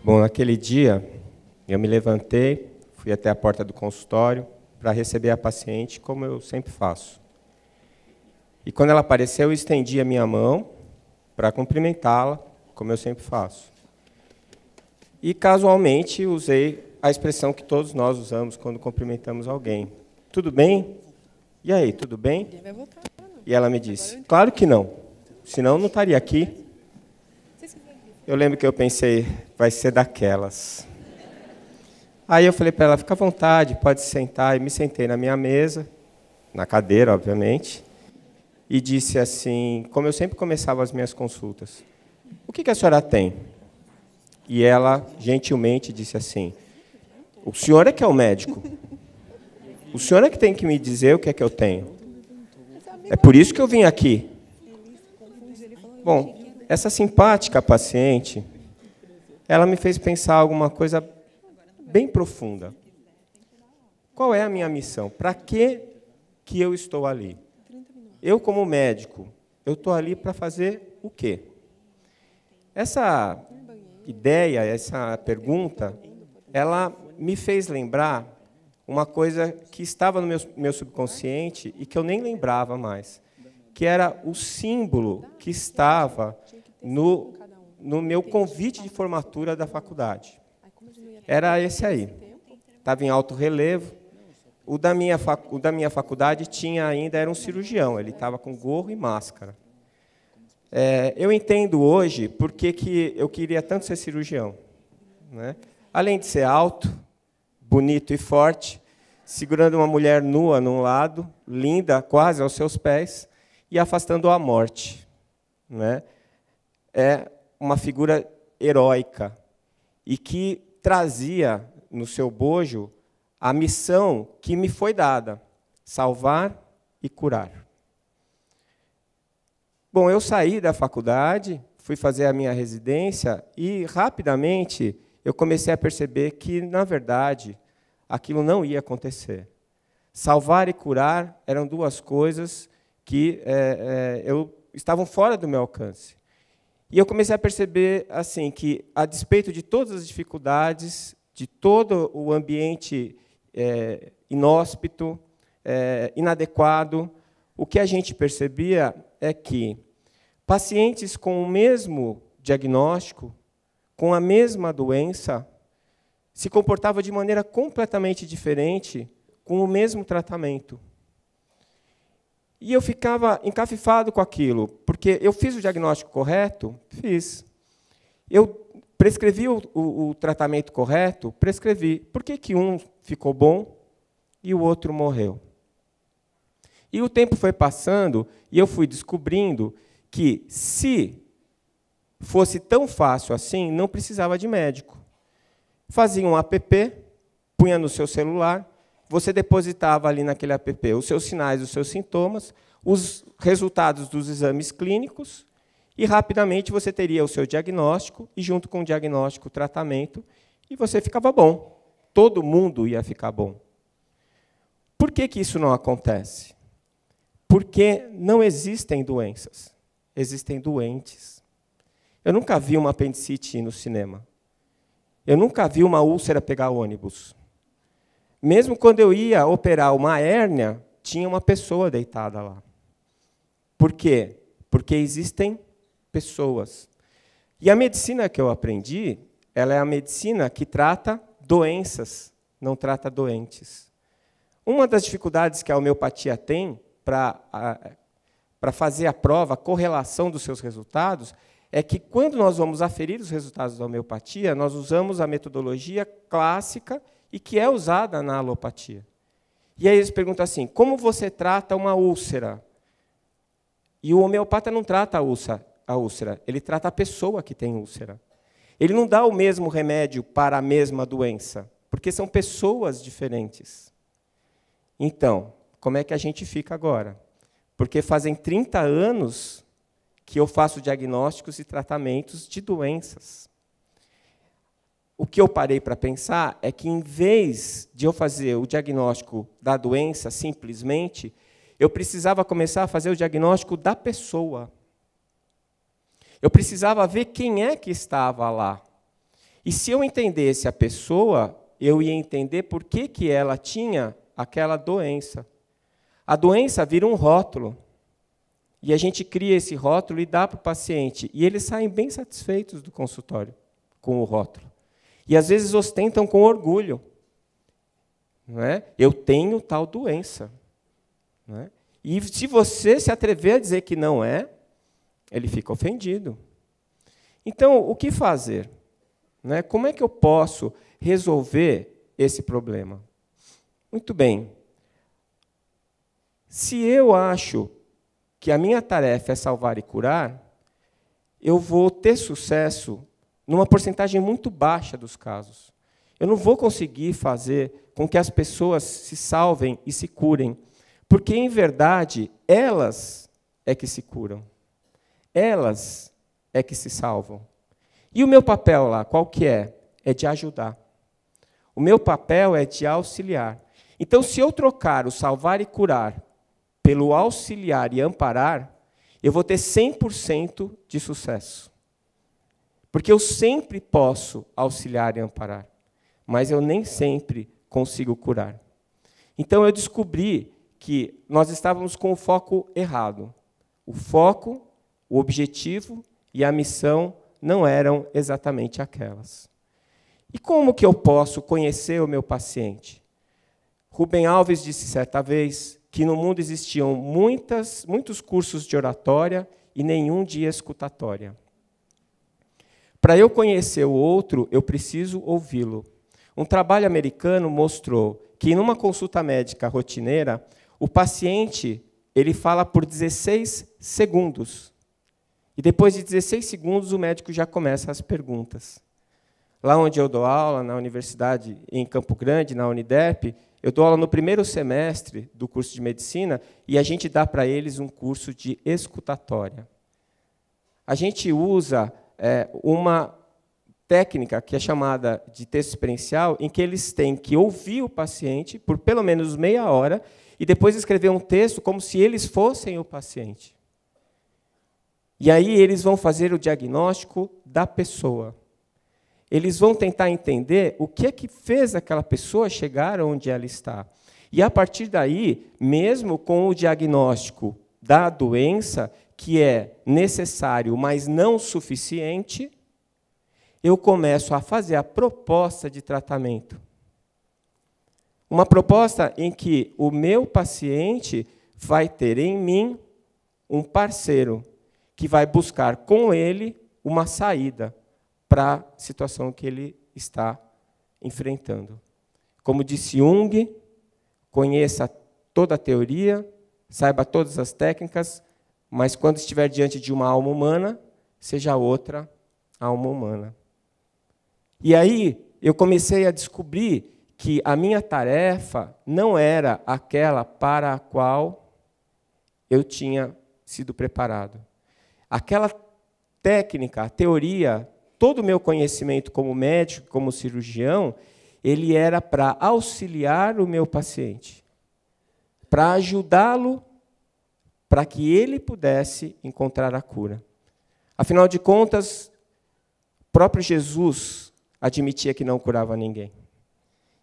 Bom, naquele dia, eu me levantei, fui até a porta do consultório para receber a paciente, como eu sempre faço. E quando ela apareceu, eu estendi a minha mão para cumprimentá-la, como eu sempre faço. E, casualmente, usei a expressão que todos nós usamos quando cumprimentamos alguém. Tudo bem? E aí, tudo bem? E ela me disse, claro que não, senão não estaria aqui. Eu lembro que eu pensei, vai ser daquelas. Aí eu falei para ela, fica à vontade, pode se sentar. E me sentei na minha mesa, na cadeira, obviamente, e disse assim, como eu sempre começava as minhas consultas, o que a senhora tem? E ela, gentilmente, disse assim, o senhor é que é o médico. O senhor é que tem que me dizer o que é que eu tenho. É por isso que eu vim aqui. Bom, essa simpática paciente, ela me fez pensar alguma coisa bem profunda. Qual é a minha missão? Para que eu estou ali? Eu, como médico, eu estou ali para fazer o quê? Essa ideia, essa pergunta, ela me fez lembrar uma coisa que estava no meu subconsciente e que eu nem lembrava mais, que era o símbolo que estava no meu convite de formatura da faculdade. Era esse aí. Estava em alto relevo. O da minha faculdade era um cirurgião, ele estava com gorro e máscara. Eu entendo hoje por que eu queria tanto ser cirurgião, né? Além de ser alto, bonito e forte, segurando uma mulher nua num lado, linda, quase aos seus pés, e afastando a morte, né? É uma figura heróica e que trazia no seu bojo a missão que me foi dada, salvar e curar. Bom, eu saí da faculdade, fui fazer a minha residência e, rapidamente, eu comecei a perceber que, na verdade, aquilo não ia acontecer. Salvar e curar eram duas coisas que estavam fora do meu alcance. E eu comecei a perceber assim que, a despeito de todas as dificuldades, de todo o ambiente inóspito, inadequado, o que a gente percebia é que pacientes com o mesmo diagnóstico, com a mesma doença, se comportavam de maneira completamente diferente com o mesmo tratamento. E eu ficava encafifado com aquilo, porque eu fiz o diagnóstico correto? Fiz. Eu prescrevi o tratamento correto? Prescrevi. Por que um ficou bom e o outro morreu? E o tempo foi passando e eu fui descobrindo que, se fosse tão fácil assim, não precisava de médico. Fazia um app, punha no seu celular, você depositava ali naquele app os seus sinais, os seus sintomas, os resultados dos exames clínicos, e rapidamente você teria o seu diagnóstico, e junto com o diagnóstico, o tratamento, e você ficava bom. Todo mundo ia ficar bom. Por que isso não acontece? Porque não existem doenças, existem doentes. Eu nunca vi uma apendicite no cinema. Eu nunca vi uma úlcera pegar ônibus. Mesmo quando eu ia operar uma hérnia, tinha uma pessoa deitada lá. Por quê? Porque existem pessoas. E a medicina que eu aprendi, ela é a medicina que trata doenças, não trata doentes. Uma das dificuldades que a homeopatia tem para fazer a prova, a correlação dos seus resultados, é que, quando nós vamos aferir os resultados da homeopatia, nós usamos a metodologia clássica e que é usada na alopatia. E aí eles perguntam assim, como você trata uma úlcera? E o homeopata não trata a úlcera, ele trata a pessoa que tem úlcera. Ele não dá o mesmo remédio para a mesma doença, porque são pessoas diferentes. Então, como é que a gente fica agora? Porque fazem 30 anos que eu faço diagnósticos e tratamentos de doenças. O que eu parei para pensar é que, em vez de eu fazer o diagnóstico da doença simplesmente, eu precisava começar a fazer o diagnóstico da pessoa. Eu precisava ver quem é que estava lá. E se eu entendesse a pessoa, eu ia entender por que ela tinha aquela doença. A doença vira um rótulo. E a gente cria esse rótulo e dá para o paciente. E eles saem bem satisfeitos do consultório com o rótulo. E às vezes ostentam com orgulho. Não é? Eu tenho tal doença. Não é? E se você se atrever a dizer que não é, ele fica ofendido. Então, o que fazer? Não é? Como é que eu posso resolver esse problema? Muito bem. Se eu acho que a minha tarefa é salvar e curar, eu vou ter sucesso numa porcentagem muito baixa dos casos. Eu não vou conseguir fazer com que as pessoas se salvem e se curem, porque, em verdade, elas é que se curam. Elas é que se salvam. E o meu papel lá, qual que é? É de ajudar. O meu papel é de auxiliar. Então, se eu trocar o salvar e curar pelo auxiliar e amparar, eu vou ter 100% de sucesso. Porque eu sempre posso auxiliar e amparar, mas eu nem sempre consigo curar. Então, eu descobri que nós estávamos com o foco errado. O foco, o objetivo e a missão não eram exatamente aquelas. E como que eu posso conhecer o meu paciente? Rubem Alves disse certa vez que no mundo existiam muitos cursos de oratória e nenhum de escutatória. Para eu conhecer o outro, eu preciso ouvi-lo. Um trabalho americano mostrou que, numa consulta médica rotineira, o paciente ele fala por 16 segundos. E depois de 16 segundos, o médico já começa as perguntas. Lá onde eu dou aula, na universidade em Campo Grande, na Uniderp, eu dou aula no primeiro semestre do curso de medicina e a gente dá para eles um curso de escutatória. A gente usa uma técnica que é chamada de texto experiencial, em que eles têm que ouvir o paciente por pelo menos meia hora e depois escrever um texto como se eles fossem o paciente. E aí eles vão fazer o diagnóstico da pessoa. Eles vão tentar entender o que é que fez aquela pessoa chegar onde ela está. E, a partir daí, mesmo com o diagnóstico da doença, que é necessário, mas não suficiente, eu começo a fazer a proposta de tratamento. Uma proposta em que o meu paciente vai ter em mim um parceiro que vai buscar com ele uma saída para a situação que ele está enfrentando. Como disse Jung, conheça toda a teoria, saiba todas as técnicas, mas quando estiver diante de uma alma humana, seja outra alma humana. E aí eu comecei a descobrir que a minha tarefa não era aquela para a qual eu tinha sido preparado. Aquela técnica, a teoria, todo o meu conhecimento como médico, como cirurgião, ele era para auxiliar o meu paciente, para ajudá-lo, para que ele pudesse encontrar a cura. Afinal de contas, o próprio Jesus admitia que não curava ninguém.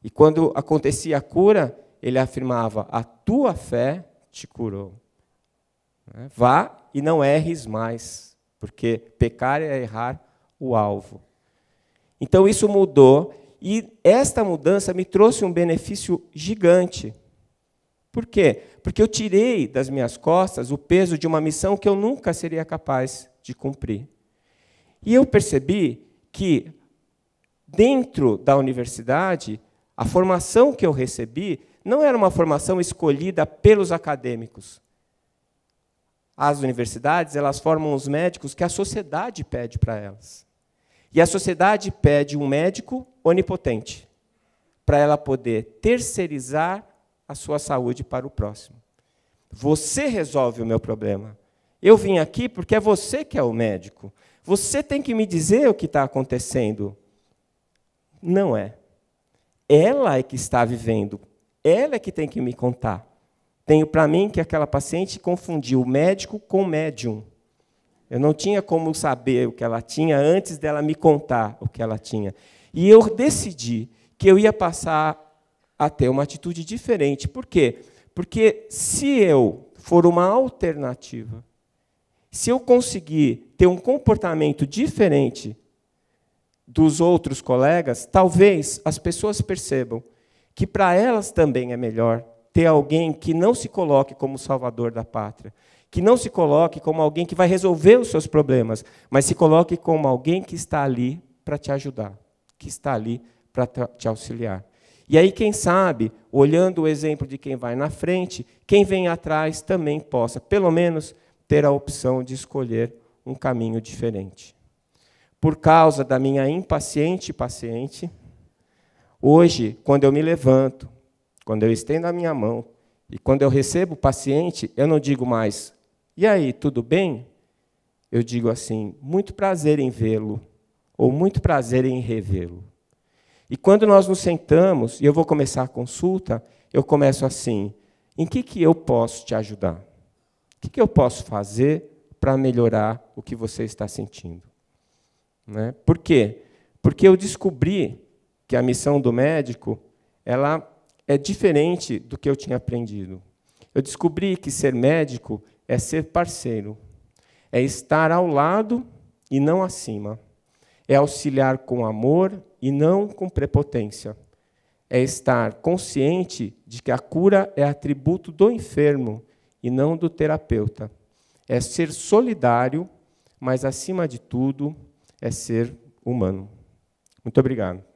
E quando acontecia a cura, ele afirmava: a tua fé te curou. Vá e não erres mais, porque pecar é errar o alvo. Então isso mudou, e esta mudança me trouxe um benefício gigante. Por quê? Porque eu tirei das minhas costas o peso de uma missão que eu nunca seria capaz de cumprir. E eu percebi que, dentro da universidade, a formação que eu recebi não era uma formação escolhida pelos acadêmicos. As universidades, elas formam os médicos que a sociedade pede para elas. E a sociedade pede um médico onipotente, para ela poder terceirizar a sua saúde para o próximo. Você resolve o meu problema. Eu vim aqui porque é você que é o médico. Você tem que me dizer o que está acontecendo. Não é. Ela é que está vivendo. Ela é que tem que me contar. Tenho para mim que aquela paciente confundiu o médico com o médium. Eu não tinha como saber o que ela tinha antes dela me contar o que ela tinha. E eu decidi que eu ia passar a ter uma atitude diferente. Por quê? Porque se eu for uma alternativa, se eu conseguir ter um comportamento diferente dos outros colegas, talvez as pessoas percebam que para elas também é melhor ter alguém que não se coloque como salvador da pátria, que não se coloque como alguém que vai resolver os seus problemas, mas se coloque como alguém que está ali para te ajudar, que está ali para te auxiliar. E aí, quem sabe, olhando o exemplo de quem vai na frente, quem vem atrás também possa, pelo menos, ter a opção de escolher um caminho diferente. Por causa da minha impaciente paciente, hoje, quando eu me levanto, quando eu estendo a minha mão e quando eu recebo o paciente, eu não digo mais, e aí, tudo bem? Eu digo assim, muito prazer em vê-lo, ou muito prazer em revê-lo. E quando nós nos sentamos, e eu vou começar a consulta, eu começo assim, em que eu posso te ajudar? O que eu posso fazer para melhorar o que você está sentindo? Né? Por quê? Porque eu descobri que a missão do médico ela é diferente do que eu tinha aprendido. Eu descobri que ser médico é ser parceiro, é estar ao lado e não acima, é auxiliar com amor e não com prepotência, é estar consciente de que a cura é atributo do enfermo e não do terapeuta, é ser solidário, mas, acima de tudo, é ser humano. Muito obrigado.